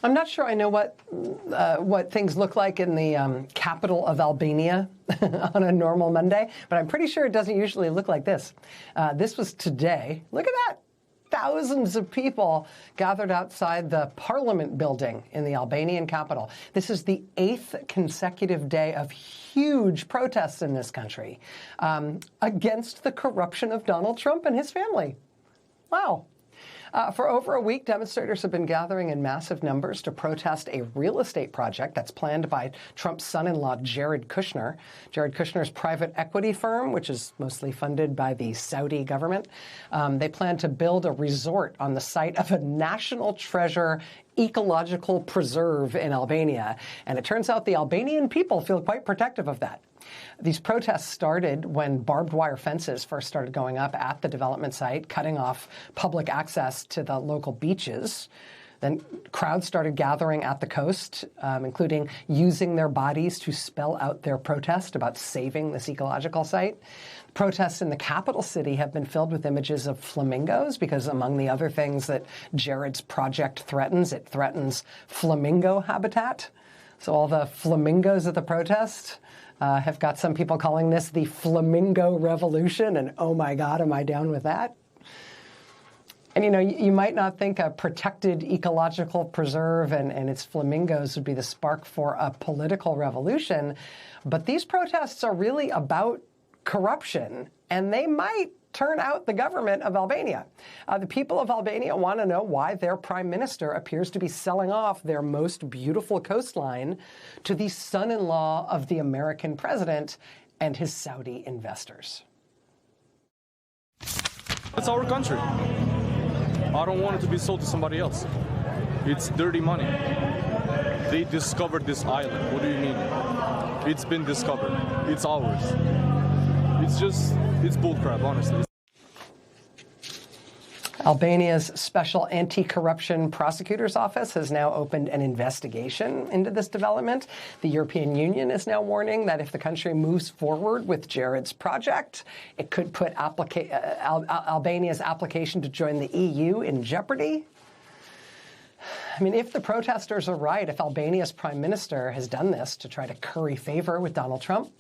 I'm not sure I know what things look like in the capital of Albania on a normal Monday, but I'm pretty sure it doesn't usually look like this. This was today. Look at that. Thousands of people gathered outside the Parliament building in the Albanian capital. This is the 8th consecutive day of huge protests in this country against the corruption of Donald Trump and his family. Wow. For over a week, demonstrators have been gathering in massive numbers to protest a real estate project that's planned by Trump's son-in-law, Jared Kushner. Jared Kushner's private equity firm, which is mostly funded by the Saudi government. They plan to build a resort on the site of a national treasure ecological preserve in Albania. And it turns out the Albanian people feel quite protective of that. These protests started when barbed wire fences first started going up at the development site, cutting off public access to the local beaches. Then crowds started gathering at the coast, including using their bodies to spell out their protest about saving this ecological site. Protests in the capital city have been filled with images of flamingos because, among the other things that Jared's project threatens, it threatens flamingo habitat. So all the flamingos at the protest have got some people calling this the Flamingo Revolution, and oh my God, am I down with that? And you know, you might not think a protected ecological preserve and its flamingos would be the spark for a political revolution, but these protests are really about corruption, and they might turn out the government of Albania. The people of Albania want to know why their prime minister appears to be selling off their most beautiful coastline to the son-in-law of the American president and his Saudi investors. It's our country. I don't want it to be sold to somebody else. It's dirty money. They discovered this island. What do you mean? It's been discovered. It's ours. It's bullcrap, honestly. Albania's Special Anti-Corruption Prosecutor's Office has now opened an investigation into this development. The European Union is now warning that if the country moves forward with Jared's project, it could put Albania's application to join the EU in jeopardy. I mean, if the protesters are right, if Albania's prime minister has done this to try to curry favor with Donald Trump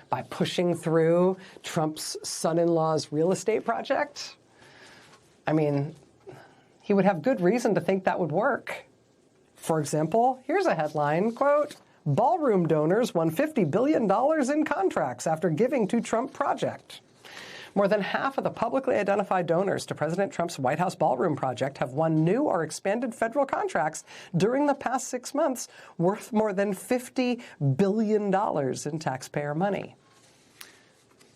by pushing through Trump's son-in-law's real estate project, I mean, he would have good reason to think that would work. For example, here's a headline, quote, "Ballroom donors won $50 billion in contracts after giving to Trump project." More than half of the publicly identified donors to President Trump's White House ballroom project have won new or expanded federal contracts during the past 6 months, worth more than $50 billion in taxpayer money.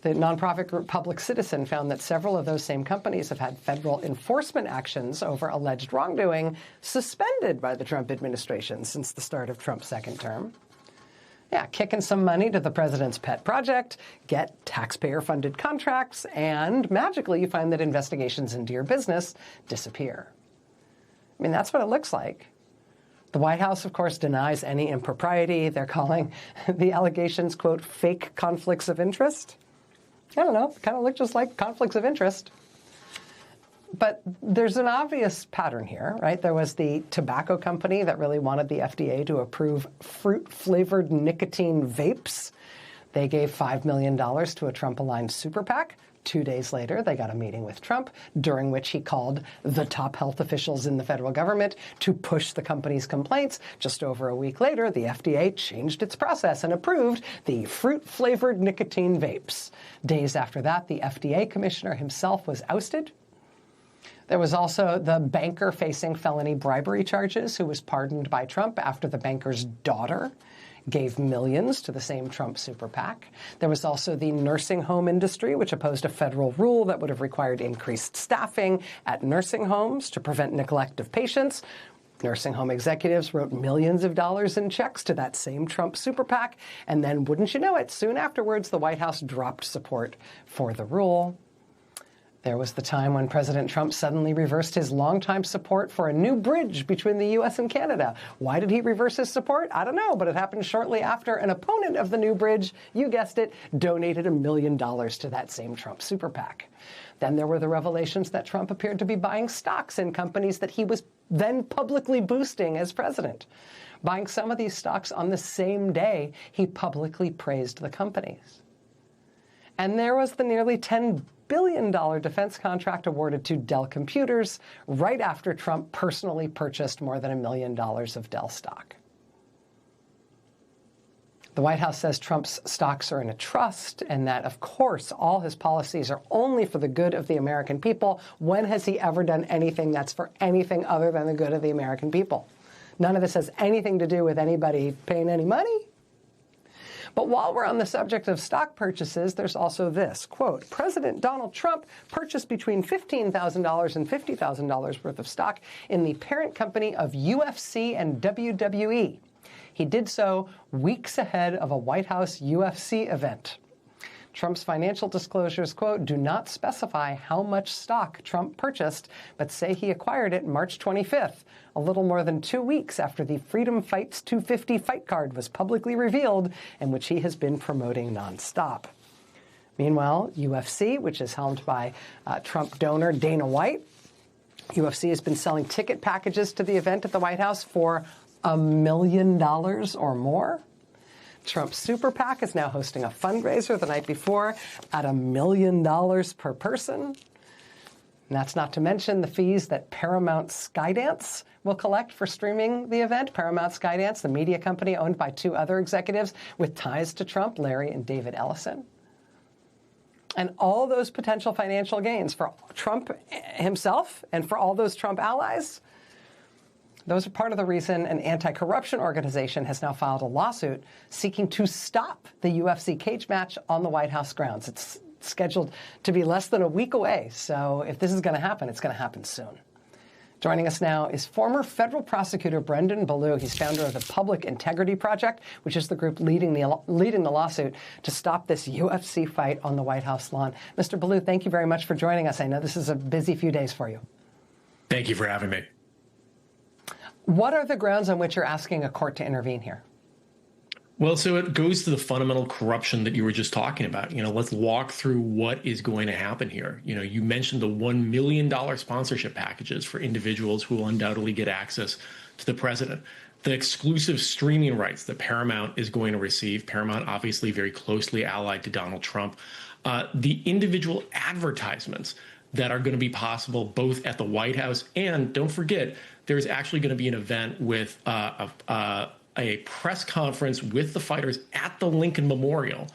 The nonprofit group Public Citizen found that several of those same companies have had federal enforcement actions over alleged wrongdoing suspended by the Trump administration since the start of Trump's second term. Yeah, kicking some money to the president's pet project, get taxpayer-funded contracts, and magically you find that investigations into your business disappear. I mean, that's what it looks like. The White House, of course, denies any impropriety. They're calling the allegations, quote, fake conflicts of interest. I don't know, kind of look just like conflicts of interest. But there's an obvious pattern here, right? There was the tobacco company that really wanted the FDA to approve fruit-flavored nicotine vapes. They gave $5 million to a Trump-aligned super PAC. 2 days later, they got a meeting with Trump, during which he called the top health officials in the federal government to push the company's complaints. Just over a week later, the FDA changed its process and approved the fruit-flavored nicotine vapes. Days after that, the FDA commissioner himself was ousted. There was also the banker facing felony bribery charges who was pardoned by Trump after the banker's daughter gave millions to the same Trump super PAC. There was also the nursing home industry, which opposed a federal rule that would have required increased staffing at nursing homes to prevent neglect of patients. Nursing home executives wrote millions of dollars in checks to that same Trump super PAC. And then, wouldn't you know it, soon afterwards, the White House dropped support for the rule. There was the time when President Trump suddenly reversed his longtime support for a new bridge between the U.S. and Canada. Why did he reverse his support? I don't know, but it happened shortly after an opponent of the new bridge, you guessed it, donated $1 million to that same Trump super PAC. Then there were the revelations that Trump appeared to be buying stocks in companies that he was then publicly boosting as president. Buying some of these stocks on the same day he publicly praised the companies. And there was the nearly $10 billion defense contract awarded to Dell Computers right after Trump personally purchased more than $1 million of Dell stock. The White House says Trump's stocks are in a trust and that, of course, all his policies are only for the good of the American people. When has he ever done anything that's for anything other than the good of the American people? None of this has anything to do with anybody paying any money. But while we're on the subject of stock purchases, there's also this, quote, President Donald Trump purchased between $15,000 and $50,000 worth of stock in the parent company of UFC and WWE. He did so weeks ahead of a White House UFC event. Trump's financial disclosures, quote, do not specify how much stock Trump purchased, but say he acquired it March 25th, a little more than 2 weeks after the Freedom Fights 250 fight card was publicly revealed and which he has been promoting nonstop. Meanwhile, UFC, which is helmed by Trump donor Dana White, UFC has been selling ticket packages to the event at the White House for $1 million or more. Trump's Super PAC is now hosting a fundraiser the night before at $1 million per person. And that's not to mention the fees that Paramount Skydance will collect for streaming the event. Paramount Skydance, the media company owned by two other executives with ties to Trump, Larry and David Ellison. And all those potential financial gains for Trump himself and for all those Trump allies, those are part of the reason an anti-corruption organization has now filed a lawsuit seeking to stop the UFC cage match on the White House grounds. It's scheduled to be less than a week away, so if this is going to happen, it's going to happen soon. Joining us now is former federal prosecutor Brendan Ballou. He's founder of the Public Integrity Project, which is the group leading the lawsuit to stop this UFC fight on the White House lawn. Mr. Ballou, thank you very much for joining us. I know this is a busy few days for you. Thank you for having me. What are the grounds on which you're asking a court to intervene here? Well, so it goes to the fundamental corruption that you were just talking about. Let's walk through what is going to happen here. You mentioned the $1 million sponsorship packages for individuals who will undoubtedly get access to the president. The exclusive streaming rights that Paramount is going to receive, Paramount obviously very closely allied to Donald Trump, the individual advertisements that are going to be possible both at the White House and, don't forget, there's actually going to be an event with a press conference with the fighters at the Lincoln Memorial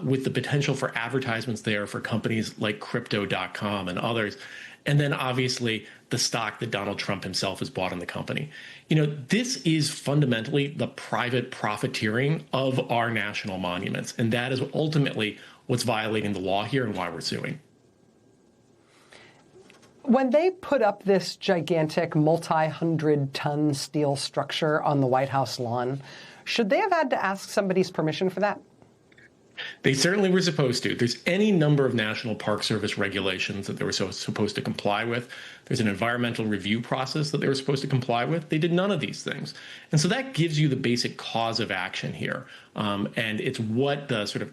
with the potential for advertisements there for companies like Crypto.com and others. And then obviously the stock that Donald Trump himself has bought in the company. This is fundamentally the private profiteering of our national monuments. And that is ultimately what's violating the law here and why we're suing. When they put up this gigantic multi-hundred-ton steel structure on the White House lawn, should they have had to ask somebody's permission for that? They certainly were supposed to. There's any number of National Park Service regulations that they were supposed to comply with. There's an environmental review process that they were supposed to comply with. They did none of these things. And so that gives you the basic cause of action here. And it's what the sort of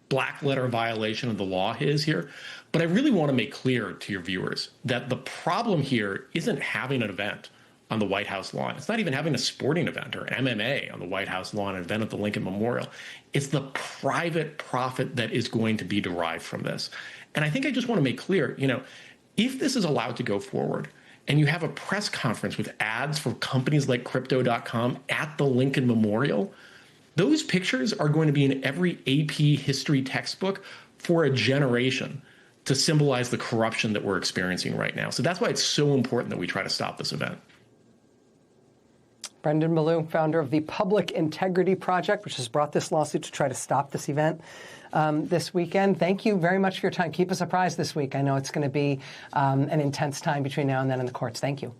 black letter violation of the law is here. But I really want to make clear to your viewers that the problem here isn't having an event on the White House lawn. It's not even having a sporting event or MMA on the White House lawn, an event at the Lincoln Memorial. It's the private profit that is going to be derived from this. And I think I just want to make clear, if this is allowed to go forward and you have a press conference with ads for companies like Crypto.com at the Lincoln Memorial, those pictures are going to be in every AP history textbook for a generation to symbolize the corruption that we're experiencing right now. So that's why it's so important that we try to stop this event. Brendan Ballou, founder of the Public Integrity Project, which has brought this lawsuit to try to stop this event this weekend. Thank you very much for your time. Keep us apprised this week. I know it's going to be an intense time between now and then in the courts. Thank you.